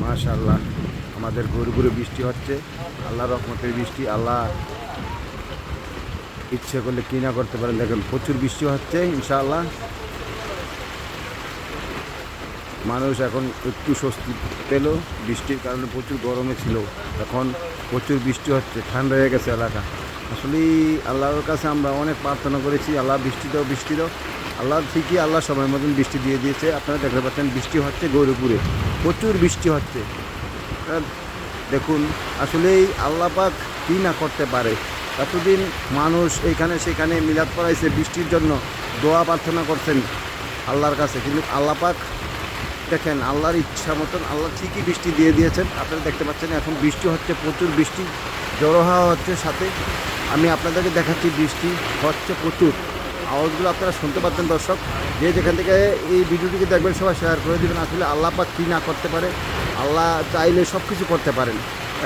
মাশাআল্লাহ আমাদের ঘুরে ঘুরে বৃষ্টি হচ্ছে। আল্লাহ রহমতের বৃষ্টি। আল্লাহ ইচ্ছে করলে কি না করতে পারেন। দেখেন প্রচুর বৃষ্টি হচ্ছে ইনশাআল্লাহ। মানুষ এখন একটু স্বস্তি পেল। বৃষ্টির কারণে প্রচুর গরমে ছিল, এখন প্রচুর বৃষ্টি হচ্ছে, ঠান্ডা হয়ে গেছে এলাকা। আসলেই আল্লাহর কাছে আমরা অনেক প্রার্থনা করেছি, আল্লাহ বৃষ্টি দাও বৃষ্টি দাও। আল্লাহ ঠিকই আল্লাহ সময় মতন বৃষ্টি দিয়ে দিয়েছে। আপনারা দেখতে পাচ্ছেন বৃষ্টি হচ্ছে গৌরীপুরে, প্রচুর বৃষ্টি হচ্ছে। দেখুন আসলেই আল্লাহ পাক কী না করতে পারে। এতদিন মানুষ এইখানে সেখানে মিলাদ পড়াইছে, বৃষ্টির জন্য দোয়া প্রার্থনা করছেন আল্লাহর কাছে, কিন্তু আল্লাহ পাক দেখেন আল্লাহর ইচ্ছা মতন আল্লাহ ঠিকই বৃষ্টি দিয়ে দিয়েছেন। আপনারা দেখতে পাচ্ছেন এখন বৃষ্টি হচ্ছে, প্রচুর বৃষ্টি, জড়ো হাওয়া হচ্ছে সাথে। আমি আপনাদেরকে দেখাচ্ছি বৃষ্টি হচ্ছে প্রচুর। আওয়াজগুলো আপনারা শুনতে পাচ্ছেন দর্শক। যে যেখান থেকে এই ভিডিওটিকে দেখবেন সবাই শেয়ার করে দেবেন। আসলে আল্লাহ পাক কী না করতে পারে, আল্লাহ চাইলে সব কিছু করতে পারেন।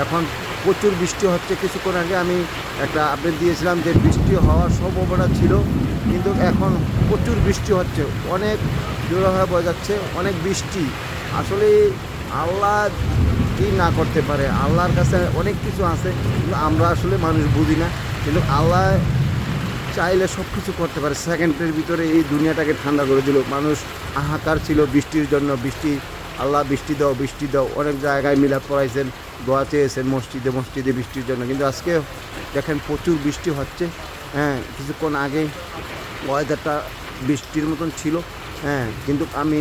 এখন প্রচুর বৃষ্টি হচ্ছে। কিছুক্ষণ আগে আমি একটা আপডেট দিয়েছিলাম যে বৃষ্টি হওয়ার সম্ভাবনা ছিল, কিন্তু এখন প্রচুর বৃষ্টি হচ্ছে, অনেক জোড়া হয়ে বোঝা যাচ্ছে, অনেক বৃষ্টি। আসলে আল্লাহ কী না করতে পারে, আল্লাহর কাছে অনেক কিছু আছে, কিন্তু আমরা আসলে মানুষ বুঝি না। কিন্তু আল্লাহ চাইলে সব কিছু করতে পারে। সেকেন্ডের ভিতরে এই দুনিয়াটাকে ঠান্ডা করে দিল। মানুষ হাহাকার ছিল বৃষ্টির জন্য, বৃষ্টি আল্লাহ বৃষ্টি দাও বৃষ্টি দাও। অনেক জায়গায় মিলাদ পড়াইছেন, দোয়া চেয়েছেন মসজিদে মসজিদে বৃষ্টির জন্য, কিন্তু আজকে দেখেন প্রচুর বৃষ্টি হচ্ছে। হ্যাঁ, কিছুক্ষণ আগে ওয়েদারটা বৃষ্টির মতন ছিল। হ্যাঁ, কিন্তু আমি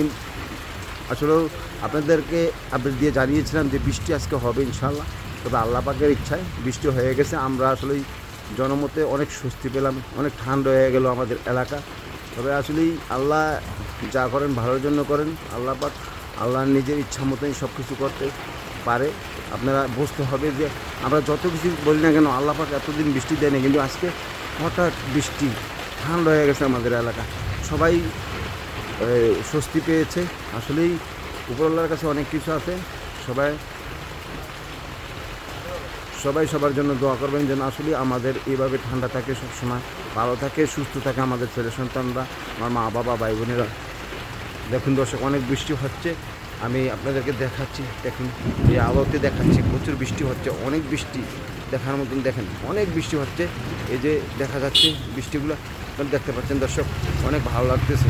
আসলেও আপনাদেরকে আপডেট দিয়ে জানিয়েছিলাম যে বৃষ্টি আজকে হবে ইনশাআল্লাহ। তবে আল্লাহ পাকের ইচ্ছায় বৃষ্টি হয়ে গেছে। আমরা আসলেই জনমতে অনেক স্বস্তি পেলাম, অনেক ঠান্ডা হয়ে গেল আমাদের এলাকা। তবে আসলেই আল্লাহ যা করেন ভালোর জন্য করেন। আল্লাহ পাক আল্লাহ নিজের ইচ্ছা মতোই সব কিছু করতে পারে। আপনারা বুঝতে হবে যে আমরা যত কিছু বলি না কেন, আল্লাহ পাক এতদিন বৃষ্টি দেয়নি, কিন্তু আজকে হঠাৎ বৃষ্টি, ঠান্ডা হয়ে গেছে আমাদের এলাকা। সবাই স্বস্তি পেয়েছে। আসলেই উপরওয়ালার কাছে অনেক কিছু আছে। সবাই সবাই সবার জন্য দোয়া করবেন যেন আসলে আমাদের এইভাবে ঠান্ডা থাকে, সবসময় ভালো থাকে, সুস্থ থাকে আমাদের ছেলে সন্তানরা, আমার মা বাবা ভাই বোনেরা। দেখুন দর্শক অনেক বৃষ্টি হচ্ছে, আমি আপনাদেরকে দেখাচ্ছি। দেখুন এই আলোতে দেখাচ্ছি, প্রচুর বৃষ্টি হচ্ছে, অনেক বৃষ্টি দেখার মতন। দেখেন অনেক বৃষ্টি হচ্ছে, এই যে দেখা যাচ্ছে বৃষ্টিগুলো আপনারা দেখতে পাচ্ছেন দর্শক, অনেক ভালো লাগতেছে।